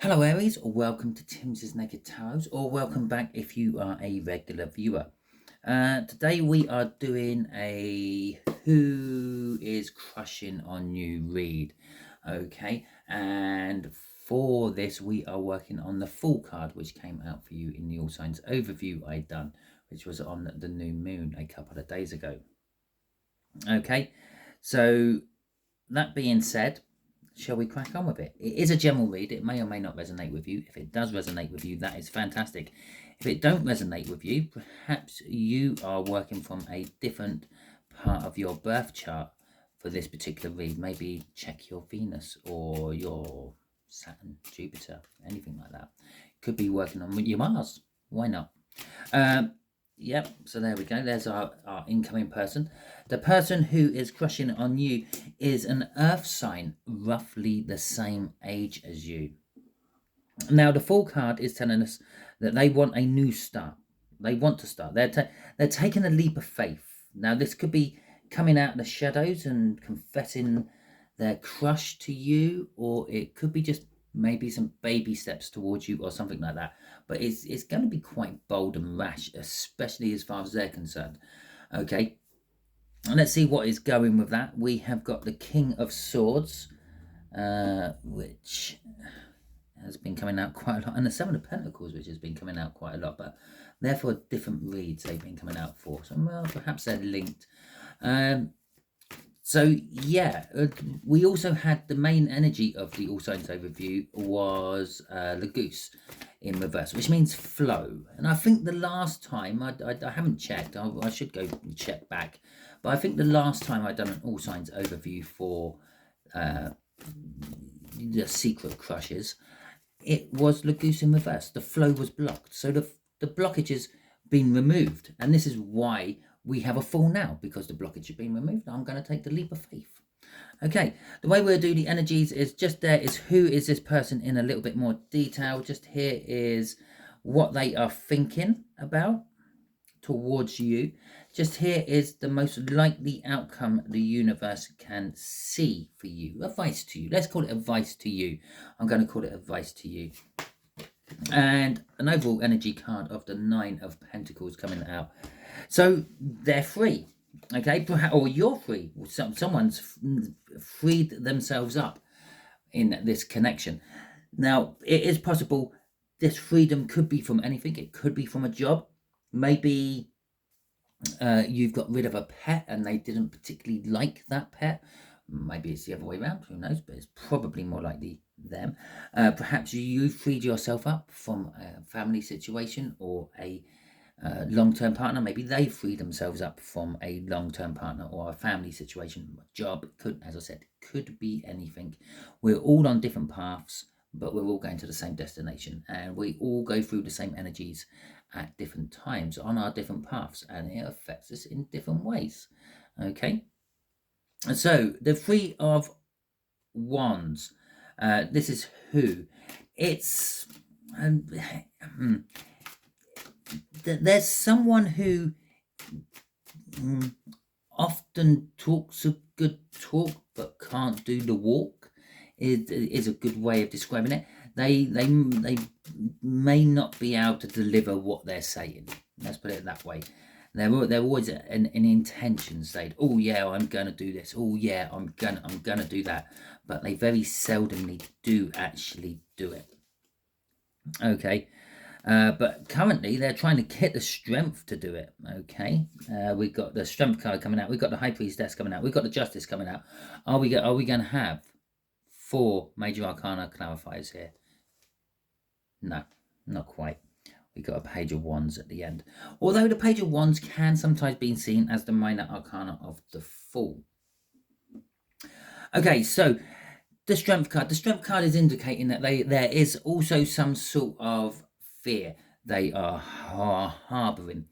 Hello Aries, or welcome to Timsy Naked Tarot, or welcome back if you are a regular viewer. Today we are doing a Who is Crushing on You read. Okay, and for this we are working on the Fool card, which came out for you in the All Signs overview I done, which was on the new moon a couple of days ago. Okay, so that being said, shall we crack on with it? It is a general read. It may or may not resonate with you. If it does resonate with you, that is fantastic. If it don't resonate with you, perhaps you are working from a different part of your birth chart for this particular read. Maybe check your Venus or your Saturn, Jupiter, anything like that. Could be working on your Mars. Why not? Yep, so there we go. There's our incoming person. The person who is crushing on you is an earth sign, roughly the same age as you. Now, the Fool card is telling us that they want a new start. They want to start. They're taking a leap of faith. Now, this could be coming out of the shadows and confessing their crush to you, or it could be just maybe some baby steps towards you or something like that. But it's going to be quite bold and rash, especially as far as they're concerned. Okay, and let's see what is going with that. We have got the King of Swords, which has been coming out quite a lot, and the Seven of Pentacles, which has been coming out quite a lot, but therefore different reads they've been coming out for. So, well, perhaps they're linked. So yeah, we also had the main energy of the All Signs overview was the Goose in reverse, which means flow. And I think the last time, I haven't checked, I should go check back, but I think the last time I'd done an All Signs overview for the secret crushes, it was the Goose in reverse. The flow was blocked. So the blockage has been removed. And this is why we have a Fool now, because the blockage has been removed. I'm going to take the leap of faith. Okay, the way we'll do the energies is just there is who is this person in a little bit more detail. Just here is what they are thinking about towards you. Just here is the most likely outcome the universe can see for you. Advice to you. Let's call it advice to you. I'm going to call it advice to you. And an overall energy card of the Nine of Pentacles coming out. So they're free. Okay, or you're free. Someone's freed themselves up in this connection. Now, it is possible this freedom could be from anything. It could be from a job. Maybe you've got rid of a pet and they didn't particularly like that pet. Maybe it's the other way around, who knows, but it's probably more likely them. Perhaps you freed yourself up from a family situation or a long-term partner. Maybe they freed themselves up from a long-term partner or a family situation. A job, could, as I said, could be anything. We're all on different paths, but we're all going to the same destination, and we all go through the same energies at different times on our different paths, and it affects us in different ways. Okay, so the Three of Wands, this is who it's there's someone who often talks a good talk but can't do the walk, is a good way of describing it. They may not be able to deliver what they're saying. Let's put it that way. They're always an intention state. Oh yeah, I'm gonna do this. Oh yeah, I'm gonna do that. But they very seldomly do actually do it. Okay. But currently they're trying to get the strength to do it. Okay, we've got the Strength card coming out. We've got the High Priestess coming out. We've got the Justice coming out. Are we going to have 4 major arcana clarifiers here? No, not quite. We've got a Page of Wands at the end. Although the Page of Wands can sometimes be seen as the minor arcana of the Fool. Okay, so the Strength card. The Strength card is indicating that there is also some sort of fear they are harboring.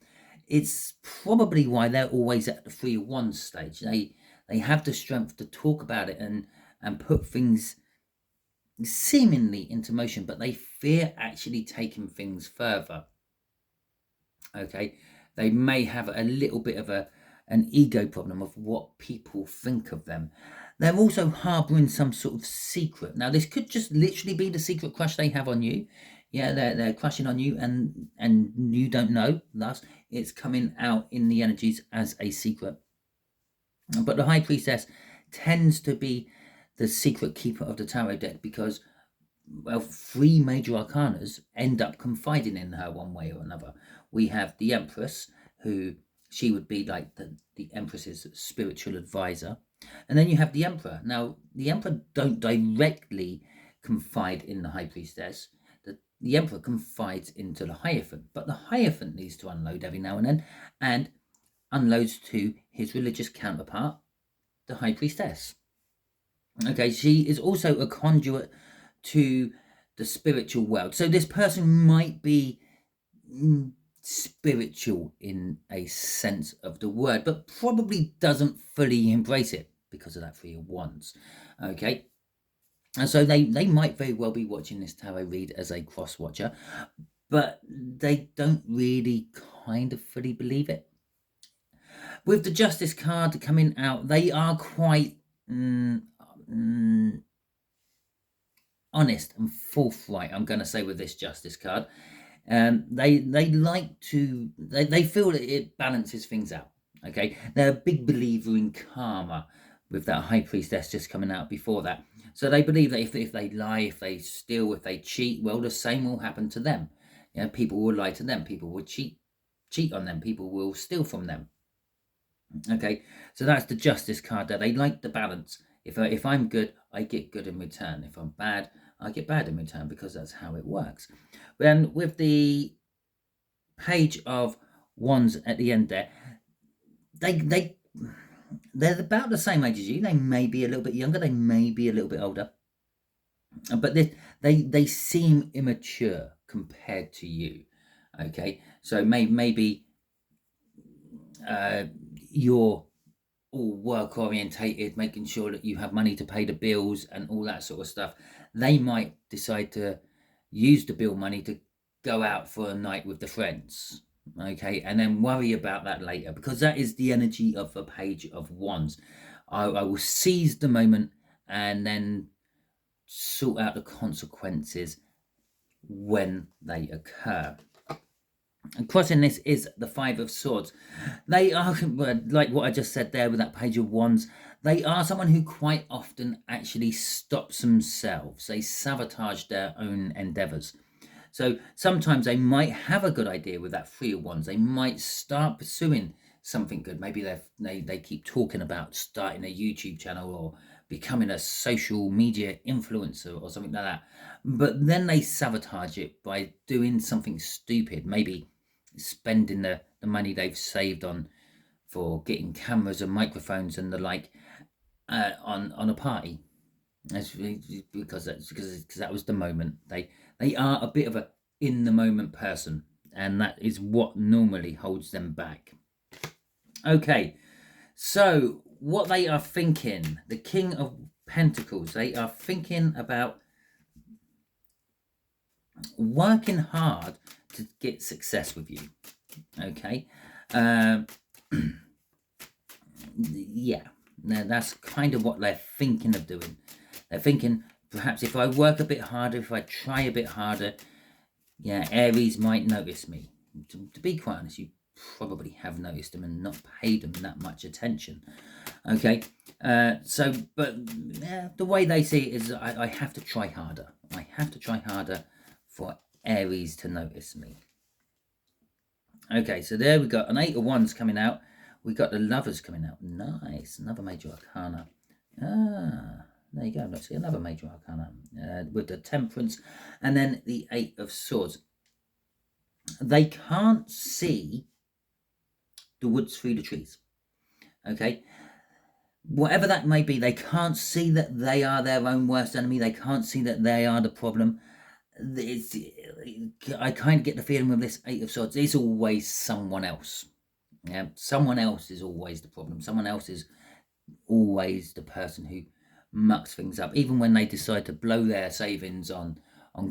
It's probably why they're always at the 3 of Wands stage. They have the strength to talk about it and put things seemingly into motion, but they fear actually taking things further. Okay, they may have a little bit of a an ego problem of what people think of them. They're also harboring some sort of secret. Now, this could just literally be the secret crush they have on you. Yeah, they're crushing on you, and you don't know. Thus, it's coming out in the energies as a secret. But the High Priestess tends to be the secret keeper of the tarot deck because, well, 3 major arcanas end up confiding in her one way or another. We have the Empress, who she would be like the Empress's spiritual advisor. And then you have the Emperor. Now, the Emperor don't directly confide in the High Priestess. The Emperor confides into the Hierophant, but the Hierophant needs to unload every now and then, and unloads to his religious counterpart, the High Priestess. Okay, she is also a conduit to the spiritual world. So this person might be spiritual in a sense of the word, but probably doesn't fully embrace it because of that 3 of Wands. Okay, and so they might very well be watching this tarot read as a cross watcher, but they don't really kind of fully believe it. With the Justice card coming out, they are quite honest and forthright, I'm going to say, with this Justice card. They like to, they feel that it balances things out. Okay, they're a big believer in karma, with that High Priestess just coming out before that. So they believe that if they lie, if they steal, if they cheat, well, the same will happen to them. Yeah, people will lie to them, people will cheat on them, people will steal from them. Okay, so that's the Justice card there. They like the balance. If I'm good, I get good in return. If I'm bad, I get bad in return, because that's how it works. Then with the Page of Wands at the end there, they're about the same age as you. They may be a little bit younger, they may be a little bit older, but they seem immature compared to you. Okay, so maybe you're all work orientated, making sure that you have money to pay the bills and all that sort of stuff. They might decide to use the bill money to go out for a night with the friends, okay, and then worry about that later, because that is the energy of a Page of Wands. I will seize the moment and then sort out the consequences when they occur. And crossing this is the 5 of Swords. They are, like what I just said there with that Page of Wands, they are someone who quite often actually stops themselves. They sabotage their own endeavours. So sometimes they might have a good idea with that 3 of Wands. They might start pursuing something good. Maybe they keep talking about starting a YouTube channel or becoming a social media influencer or something like that. But then they sabotage it by doing something stupid, maybe spending the money they've saved on for getting cameras and microphones and the like on a party. That's because that was the moment. They are a bit of a in the moment person, and that is what normally holds them back. Okay, so what they are thinking, the King of Pentacles, they are thinking about working hard to get success with you. Okay, yeah, now that's kind of what they're thinking of doing. They're thinking, perhaps if I work a bit harder, if I try a bit harder, yeah, Aries might notice me. To be quite honest, you probably have noticed them and not paid them that much attention. Okay, so, but the way they see it is I have to try harder. I have to try harder for Aries to notice me. Okay, so there we got an 8 of Wands coming out. We got the Lovers coming out. Nice, another major arcana. There you go. Let's see another major arcana with the Temperance, and then the 8 of Swords. They can't see the woods through the trees. Okay, whatever that may be, they can't see that they are their own worst enemy. They can't see that they are the problem. I kind of get the feeling with this 8 of Swords, it's always someone else. Yeah, someone else is always the problem. Someone else is always the person who mucks things up. Even when they decide to blow their savings on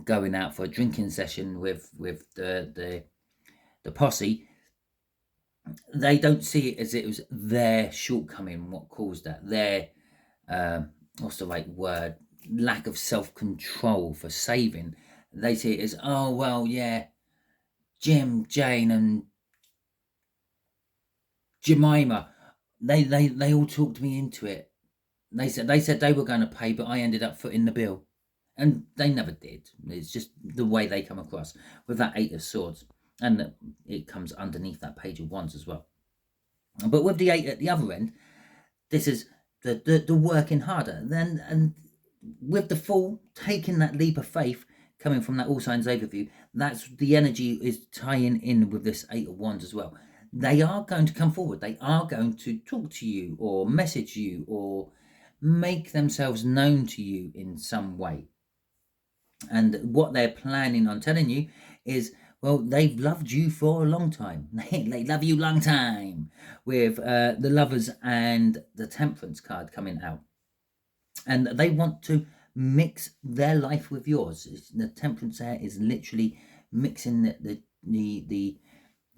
going out for a drinking session with the posse, they don't see it as it was their shortcoming what caused that, their what's the right word, lack of self-control for saving. They see it as, oh well, yeah, Jim, Jane and Jemima, they all talked me into it. They said they were going to pay, but I ended up footing the bill, and they never did. It's just the way they come across with that Eight of Swords, and it comes underneath that Page of Wands as well. But with the Eight at the other end, this is the working harder. Then, and with the Fool taking that leap of faith coming from that All Signs overview, that's the energy is tying in with this Eight of Wands as well. They are going to come forward. They are going to talk to you or message you or make themselves known to you in some way. And what they're planning on telling you is, well, they've loved you for a long time. They love you long time, with the Lovers and the Temperance card coming out. And they want to mix their life with yours. The Temperance there is literally mixing the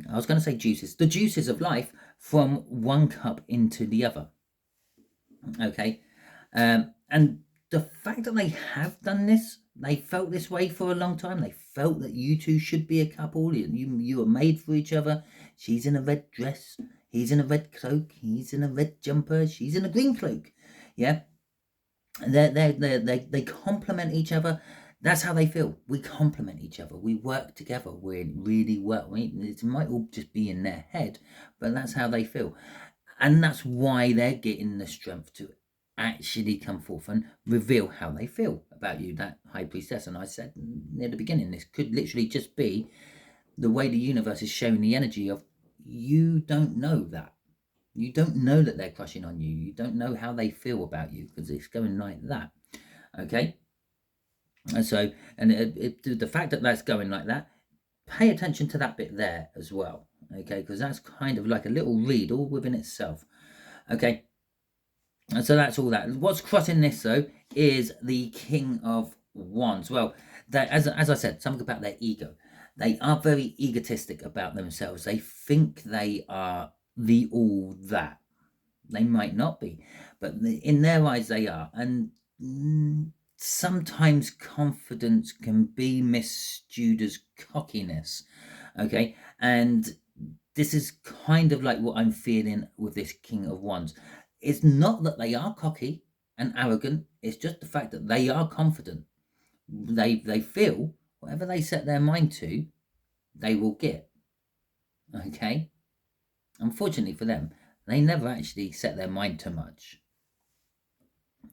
I was going to say the juices of life from one cup into the other. Okay. And the fact that they have done this, they felt this way for a long time. They felt that you two should be a couple. You were made for each other. She's in a red dress. He's in a red cloak. He's in a red jumper. She's in a green cloak. Yeah. They complement each other. That's how they feel. We complement each other. We work together. We really work. It might all just be in their head, but that's how they feel. And that's why they're getting the strength to actually come forth and reveal how they feel about you, that High Priestess. And I said near the beginning, this could literally just be the way the universe is showing the energy of, you don't know that. You don't know that they're crushing on you. You don't know how they feel about you, because it's going like that. Okay? And so, and the fact that that's going like that, pay attention to that bit there as well. Okay? Because that's kind of like a little read all within itself. Okay? And so that's all that. What's crossing this, though, is the King of Wands. Well, as I said, something about their ego. They are very egotistic about themselves. They think they are the all that. They might not be, but in their eyes they are. And sometimes confidence can be misstewed as cockiness. Okay, and this is kind of like what I'm feeling with this King of Wands. It's not that they are cocky and arrogant. It's just the fact that they are confident. They feel whatever they set their mind to, they will get. Okay. Unfortunately for them, they never actually set their mind to much.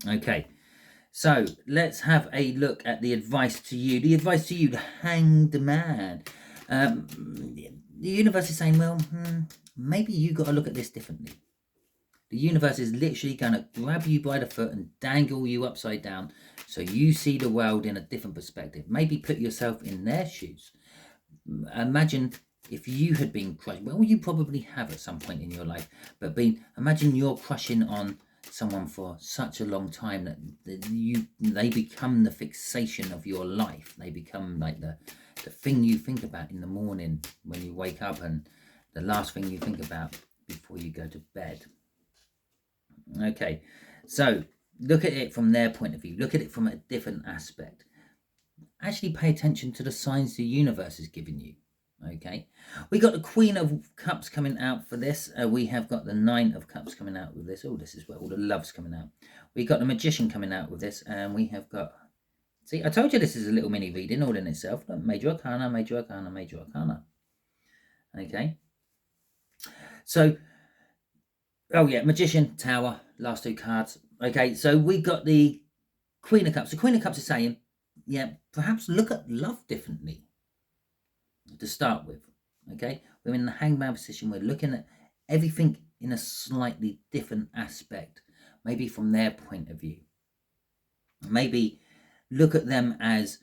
Okay. So let's have a look at the advice to you. The advice to you, the Hanged Man. The universe is saying, well, maybe you got to look at this differently. The universe is literally going to grab you by the foot and dangle you upside down so you see the world in a different perspective. Maybe put yourself in their shoes. Imagine if you had been crushed. Well, you probably have at some point in your life, but imagine you're crushing on someone for such a long time that they become the fixation of your life. They become like the thing you think about in the morning when you wake up, and the last thing you think about before you go to bed. Okay, so look at it from their point of view. Look at it from a different aspect. Actually pay attention to the signs the universe is giving you. Okay, we got the Queen of Cups coming out for this. We have got the Nine of Cups coming out with this. Oh, this is where all the love's coming out. We got the Magician coming out with this, and we have got, see, I told you this is a little mini reading all in itself. Major Arcana, Major Arcana, Major Arcana. Okay, so, oh yeah, Magician, Tower, last two cards. Okay, so we got the Queen of Cups. The Queen of Cups is saying, yeah, perhaps look at love differently to start with. Okay, we're in the Hangman position. We're looking at everything in a slightly different aspect, maybe from their point of view. Maybe look at them as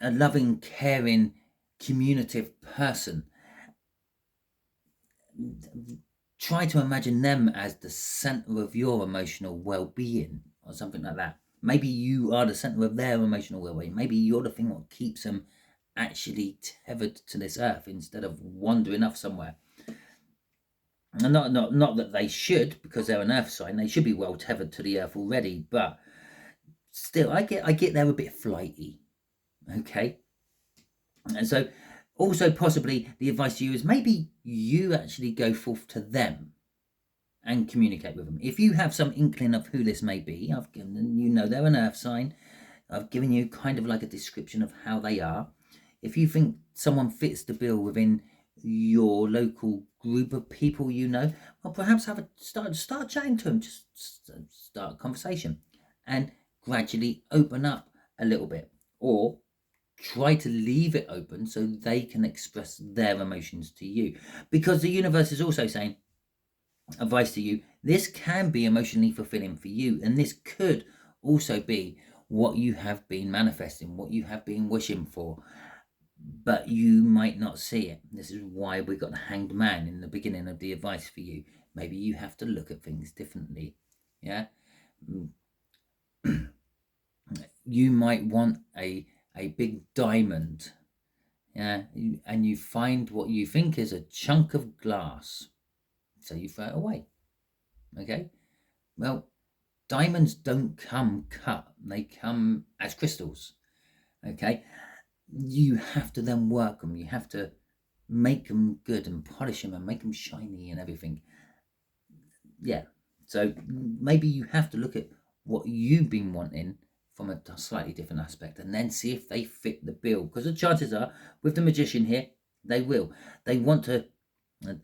a loving, caring, communicative person. Try to imagine them as the center of your emotional well-being, or something like that. Maybe you are the center of their emotional well-being. Maybe you're the thing that keeps them actually tethered to this earth instead of wandering off somewhere. And not that they should, because they're an earth sign. They should be well tethered to the earth already, but still, I get they're a bit flighty. Okay, and so also possibly the advice to you is maybe you actually go forth to them and communicate with them. If you have some inkling of who this may be, I've given you know they're an earth sign. I've given you kind of like a description of how they are. If you think someone fits the bill within your local group of people, well, perhaps have a start chatting to them. Just start a conversation, and gradually open up a little bit, or try to leave it open so they can express their emotions to you, because the universe is also saying advice to you. This can be emotionally fulfilling for you, and this could also be what you have been manifesting, what you have been wishing for, but you might not see it. This is why we got the Hanged Man in the beginning of the advice for you. Maybe you have to look at things differently. Yeah. You might want a big diamond. Yeah, and you find what you think is a chunk of glass, so you throw it away. Okay, well, diamonds don't come cut, they come as crystals. Okay, you have to then work them, you have to make them good and polish them and make them shiny and everything. Yeah, so maybe you have to look at what you've been wanting from a slightly different aspect, and then see if they fit the bill, because the chances are with the magician here, they will. They want to,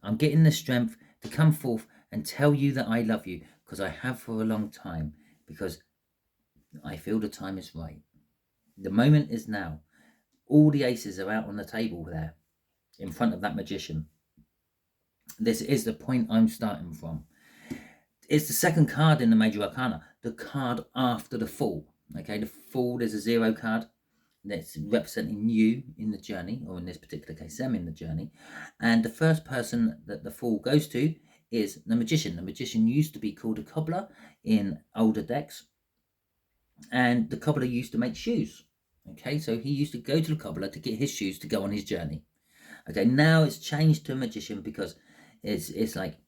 I'm getting the strength to come forth and tell you that I love you, because I have for a long time, because I feel the time is right. The moment is now. All the aces are out on the table there in front of that magician. This is the point I'm starting from. It's the second card in the major arcana, the card after the Fool. Okay, the Fool is a 0 card that's representing you in the journey, or in this particular case, them in the journey. And the first person that the Fool goes to is the magician. The magician used to be called a cobbler in older decks, and the cobbler used to make shoes. Okay, so he used to go to the cobbler to get his shoes to go on his journey. Okay, now it's changed to a magician, because it's like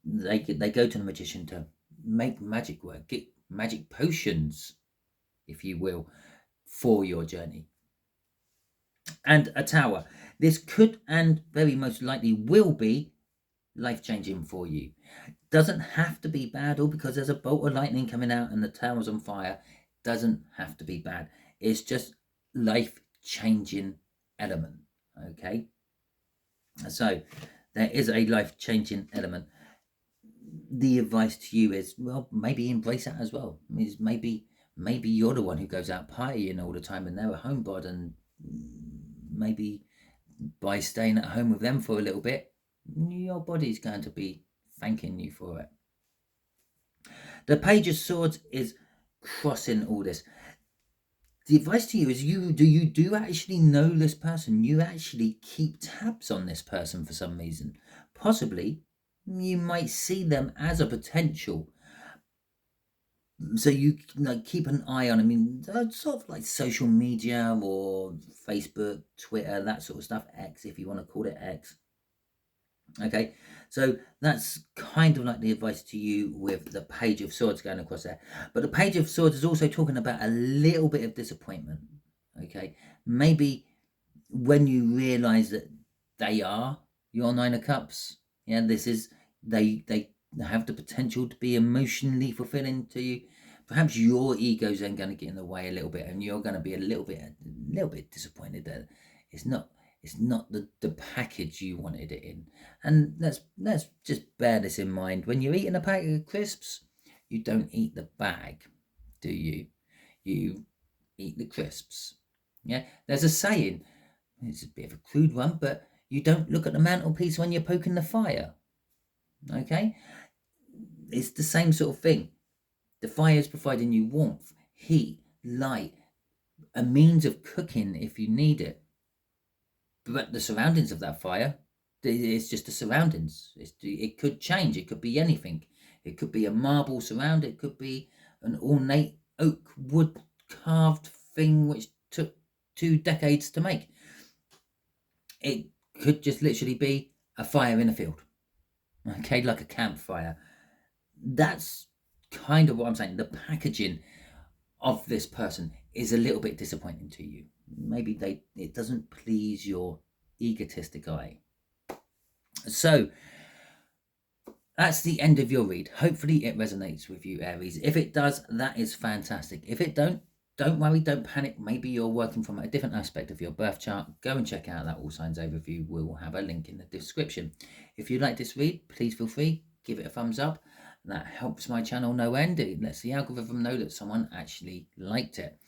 they go to the magician to make magic work, get magic potions, if you will, for your journey. And a tower. This could, and very most likely will be, life-changing for you. Doesn't have to be bad, or because there's a bolt of lightning coming out and the tower's on fire. Doesn't have to be bad. It's just life-changing element. Okay, so there is a life-changing element. The advice to you is, well, maybe embrace that as well. Maybe you're the one who goes out partying all the time and they're a homebod, and maybe by staying at home with them for a little bit, your body's going to be thanking you for it. The Page of Swords is crossing all this. The advice to you is, you do actually know this person. You actually keep tabs on this person for some reason. Possibly you might see them as a potential, so you keep an eye on. I mean, sort of like social media, or Facebook, Twitter, that sort of stuff. X, if you want to call it X. Okay, so that's kind of like the advice to you with the Page of Swords going across there. But the Page of Swords is also talking about a little bit of disappointment. Okay, maybe when you realize that they are your Nine of Cups, yeah, this is, they have the potential to be emotionally fulfilling to you. Perhaps your ego's then going to get in the way a little bit, and you're going to be a little bit disappointed that it's not the package you wanted it in. And let's just bear this in mind. When you're eating a packet of crisps, you don't eat the bag, do you? You eat the crisps. Yeah, there's a saying, it's a bit of a crude one, but you don't look at the mantelpiece when you're poking the fire. Okay, it's the same sort of thing. The fire is providing you warmth, heat, light, a means of cooking if you need it. But the surroundings of that fire, it's just the surroundings. It could change. It could be anything. It could be a marble surround. It could be an ornate oak wood carved thing which took 2 decades to make. It could just literally be a fire in a field. okay, like a campfire. That's kind of what I'm saying. The packaging of this person is a little bit disappointing to you. Maybe it doesn't please your egotistic eye. So that's the end of your read. Hopefully it resonates with you, Aries. If it does, that is fantastic. If it don't worry, don't panic. Maybe you're working from a different aspect of your birth chart. Go and check out that All Signs Overview. We'll have a link in the description. If you like this read, please feel free, give it a thumbs up. That helps my channel no end. It lets the algorithm know that someone actually liked it,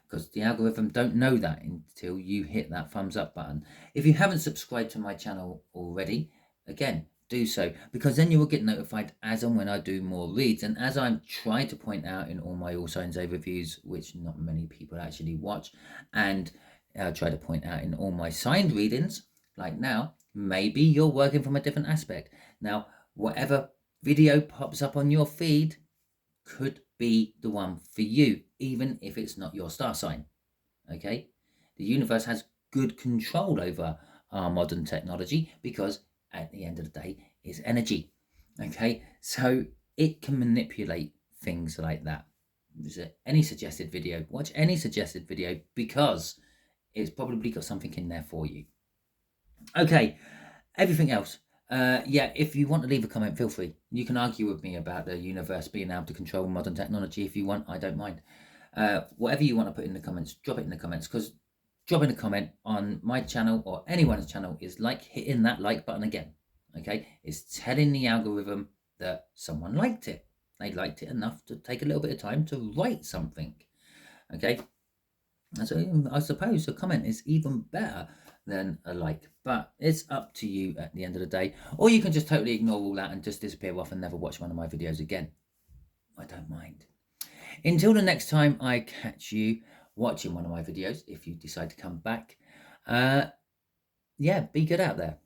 because the algorithm don't know that until you hit that thumbs up button. If you haven't subscribed to my channel already, again, do so, because then you will get notified as and when I do more reads. And as I'm trying to point out in all my All Signs Overviews, which not many people actually watch, and try to point out in all my signed readings, like now, maybe you're working from a different aspect. Now, whatever video pops up on your feed could be the one for you, even if it's not your star sign. Okay, the universe has good control over our modern technology, because at the end of the day is energy. Okay, so it can manipulate things like that. Any suggested video, watch any suggested video, because it's probably got something in there for you. Okay, everything else, yeah, if you want to leave a comment, feel free. You can argue with me about the universe being able to control modern technology if you want. I don't mind. Whatever you want to put in the comments, drop it in the comments, because dropping a comment on my channel or anyone's channel is like hitting that like button again. Okay, it's telling the algorithm that someone liked it. They liked it enough to take a little bit of time to write something. Okay, and so I suppose a comment is even better than a like, but it's up to you at the end of the day. Or you can just totally ignore all that and just disappear off and never watch one of my videos again. I don't mind. Until the next time I catch you watching one of my videos, if you decide to come back, yeah, be good out there.